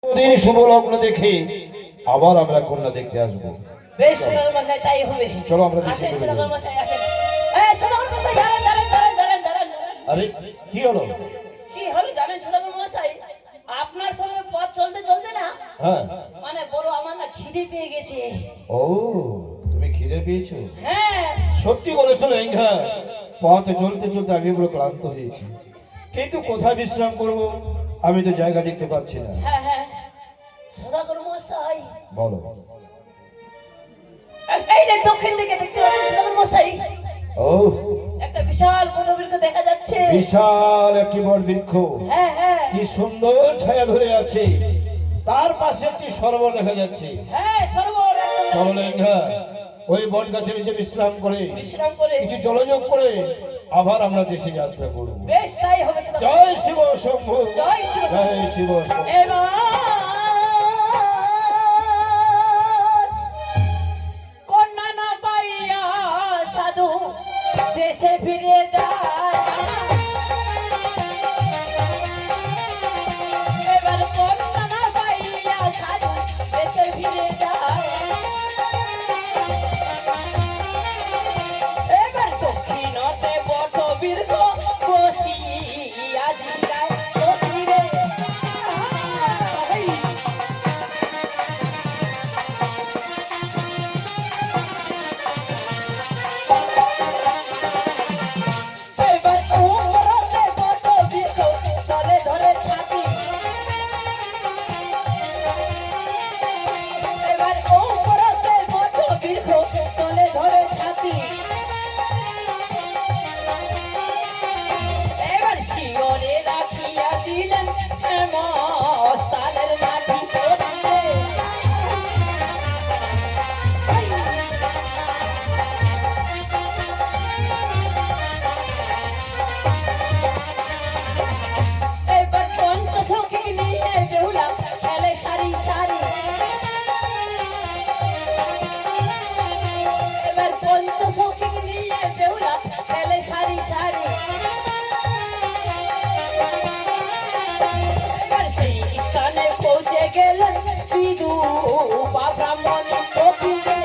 দিন শুভ লগ্ন দেখে আবার আমরা কন্যা দেখতে আসবো। বেশ সদাগর মশাই, তাই হবে। চলো আমরা দেশে আসেন চলে সদাগর যাই। মশাই, আসেন। এই সদাগর মশাই, দাঁড়ান দাঁড়ান দাঁড়ান দাঁড়ান দাঁড়ান দাঁড়ান। আরে কি হলো? কি হলো জানেন সদাগর মশাই? আপনার সঙ্গে পথ চলতে চলতে না, হ্যাঁ, মানে বড় আমার না খিদে পেয়ে গেছে। ও তুমি খিদে পেয়েছো? হ্যাঁ সত্যি বলেছো লেঙ্গা, পথে চলতে চলতে আমি পুরো ক্লান্ত হয়েছি, কিন্তু কোথায় বিশ্রাম করব আমি তো জায়গা দেখতে পাচ্ছি না। হ্যাঁ হ্যাঁ সদাগর মশাই, বলো। এই যে দক্ষিণ দিকে দেখতে পাচ্ছেন সদাগর মশাই, ও একটা বিশাল বটবৃক্ষ দেখা যাচ্ছে। বিশাল একটি বট বৃক্ষ, হ্যাঁ হ্যাঁ কি সুন্দর ছায়া ধরে আছে, তার পাশে একটি সরোবর দেখা যাচ্ছে। হ্যাঁ সরোবর একদম। চলো লেঙ্গা, ওই বট গাছের নিচে বিশ্রাম করে বিশ্রাম করে কিছু জলযোগ করে আবার আমরা দেশে যাত্রা করব। বেশ তাই হবে সদাগর। জয় শিব শম্ভু, জয় শিব শম্ভু। জয় শিব শম্ভু। এবার কন্যা না পাইয়া সাধু দেশে ফিরে যায়। এবার কন্যা না পাইয়া সাধু দেশে ফিরে যায়। এবার দক্ষিণতে বটবৃক্ষ বসিয়া জিরায় দক্ষিণে। এবার উপরতে বটবৃক্ষ তলে ধরে ছাতি। এবার উপরতে বটবৃক্ষ তলে ধরে ছাতি। এবার শিওরে রাখিয়া দিলেন মস্তানের লাঠি পড়িতে। এবার পঞ্চসখী নিয়ে বেহুলা খেলে সারি সারি। এবার পঞ্চসখী নিয়ে বেহুলা খেলে সারি সারি। এবার সেই স্থানে পৌঁছে গেলেন বিদু বা ব্রাহ্মণী ফকিরে।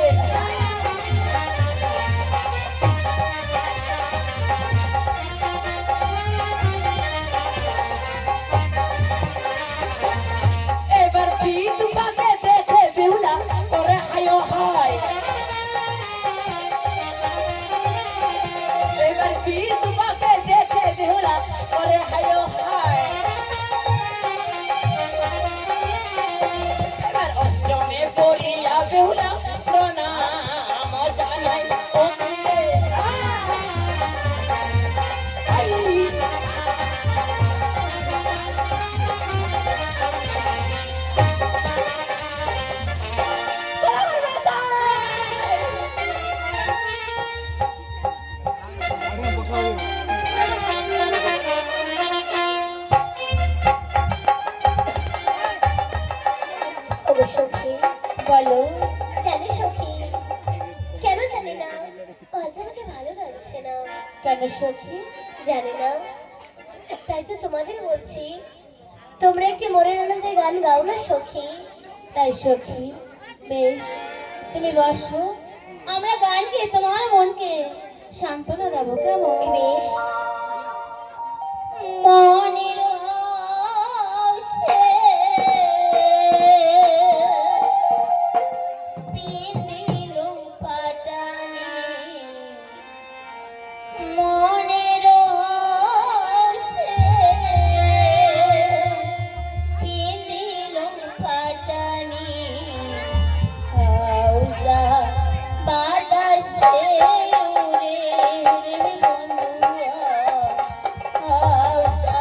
এবার বিদু বাকে দেখে বেহুলা করে হায় হায়। এবার বিদু বাকে দেখে বেহুলা করে হায় হায়। এবার অষ্টমে পড়িয়া বেহুলা প্রণাম জানাই ফকিরে। ওগো সখী, বলো। জানি সখী, কেন জানি না আজ আমাকে ভালো লাগছে না। কেন সখী? জানি না, তাই তো তোমাদের বলছি, তোমরা একটি মনের আনন্দে গান গাও না সখী। তাই সখী, বেশ, তুমি বসো, আমরা গান গিয়ে তোমার মনকে সান্ত্বনা দেবো, কেমন? বেশ। মনের আশে পিদিলুম পাটানি, মনের আশে পিদিলুম পাটানি, হাউজা বাতাসে উড়ে রে বন্ধুয়া, হাউজা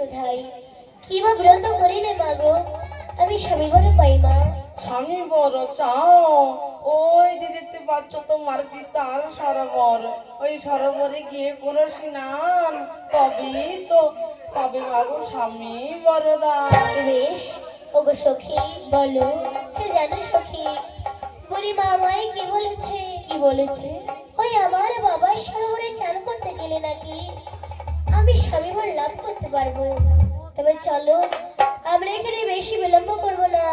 শুধাই কি বা ব্রত করিলে মাগো আমি স্বামী বড় পাই মা। স্বামী বড় চাও? ওই যে দেখতে পাচ্ছ তোমার পিতার সরোবর, ওই সরোবরে গিয়ে কোনো স্নান, তবে মাগো স্বামী বড়দান। বেশ ওগো সখী বলো জানো সখী বলি মা আমায় কি বলেছে? কি বলেছে? ওই আমার বাবার সরোবরে চান করতে গেলে নাকি আমি স্বামী বর লাভ করতে পারবো। তবে চলো আমরা এখানে বেশি বিলম্ব করবো না,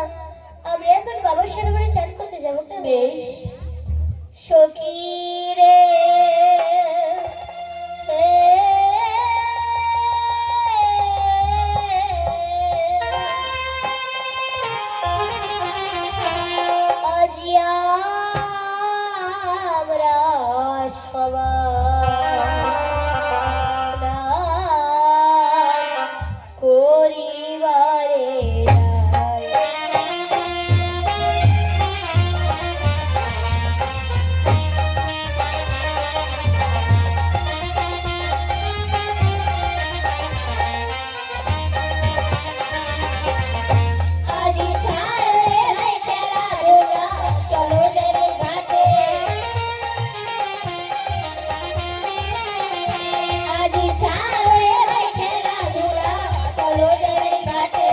আমরা এখন বাবার সরোবরে চান করতে যাবো। বেশ। সখী রে আজি আমরা সবাই স্নান করিবারে যাই। আজি ছাড়ে রে খেলাধুলা, চলো রে ঘাটে। আজি ছাড়ে রে খেলাধুলা, চলো রে ঘাটে।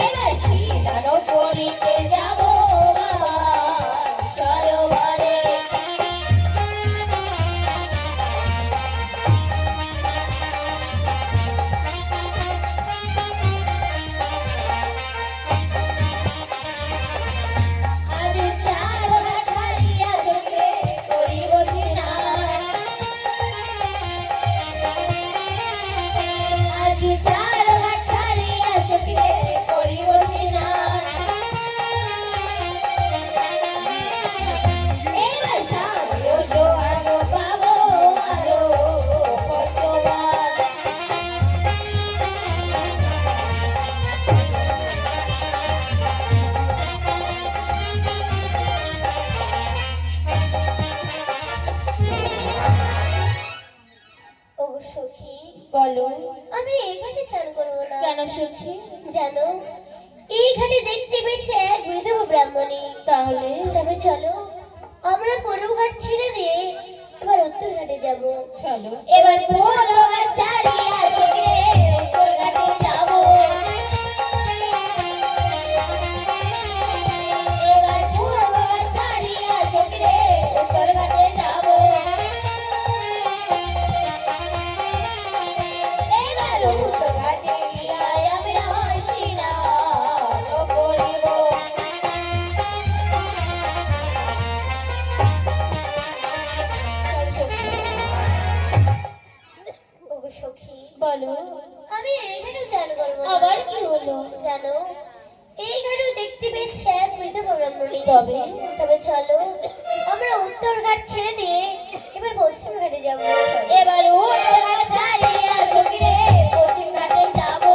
এবার স্নান করিতে যাবো বাবার সরোবরে। আজি চার ঘাটারিয়া চোখে করিব স্নান। আজি চার ঘাটারিয়া চোখে করিব স্নান। এবার সাজো সোহাগো পাবো আরো কতবার। ওগো সখী বলো আমি এই ঘাটে চান করবো না। কেন সখী? জানো এই ঘাটে দেখতে পেয়েছে এক বিধবা ব্রাহ্মণী। তাহলে তবে চলো আমরা পূর্ব ঘাট ছেড়ে দিয়ে এবার উত্তর ঘাটে যাবো। চলো। এবার পূর্ব ঘাট ছাড়িয়া সখী উত্তর ঘাটে যাবো। এবার পূর্ব ঘাট ছাড়িয়া সখী উত্তর ঘাটে যাবো। এবার উত্তর ঘাটে গিয়া আমরা স্নান করিব। ওগো সখী বলো আমি এই ঘাটে চান করবো না। আবার কি হলো? জানো এই ঘাটে দেখতে পেয়েছি এক বিধবা ব্রাহ্মণী। তবে চলো আমরা উত্তর ঘাট ছেড়ে দিয়ে এবার পশ্চিম ঘাটে যাবো। এবার উত্তর ঘাট ছাড়িয়া সখী রে পশ্চিম ঘাটে যাবো।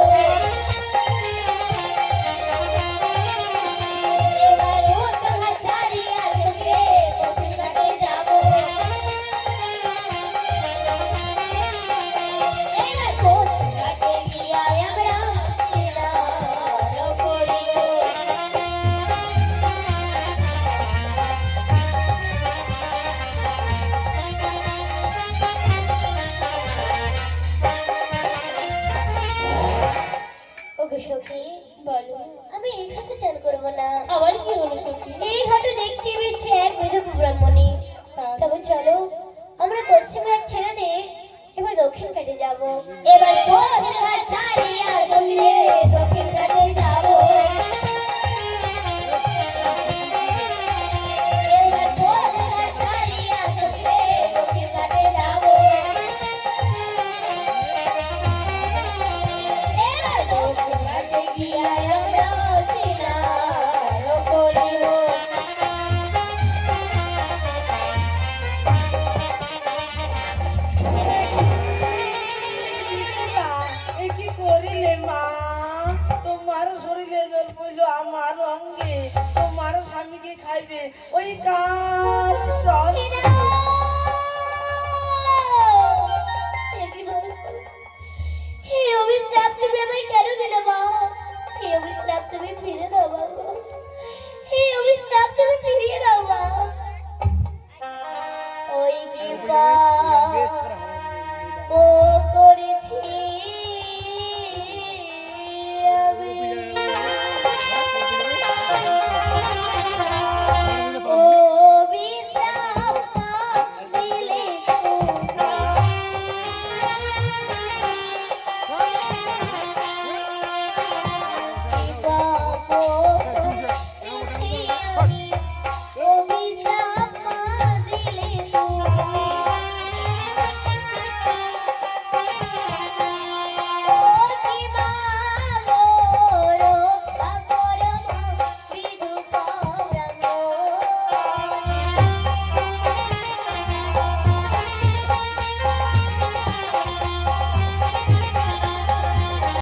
এবার উত্তর ঘাট ছাড়িয়া সখী রে পশ্চিম ঘাটে যাবো। এবার পশ্চিম ঘাটে গিয়া আমরা স্নান করিব। ওগো সখী বলো আমি এই ঘাটে চান করবো না। আবার কি হলো সখী? এই ঘাটে দেখতে পেয়েছি এক বিধবা ব্রাহ্মণী। তবে চলো আমরা পশ্চিম ঘাট ছেড়ে দিয়ে এবার দক্ষিণ ঘাটে যাবো। এবার পশ্চিম ঘাট ছাড়িয়া সখী রে দক্ষিণ ঘাটে যাবো।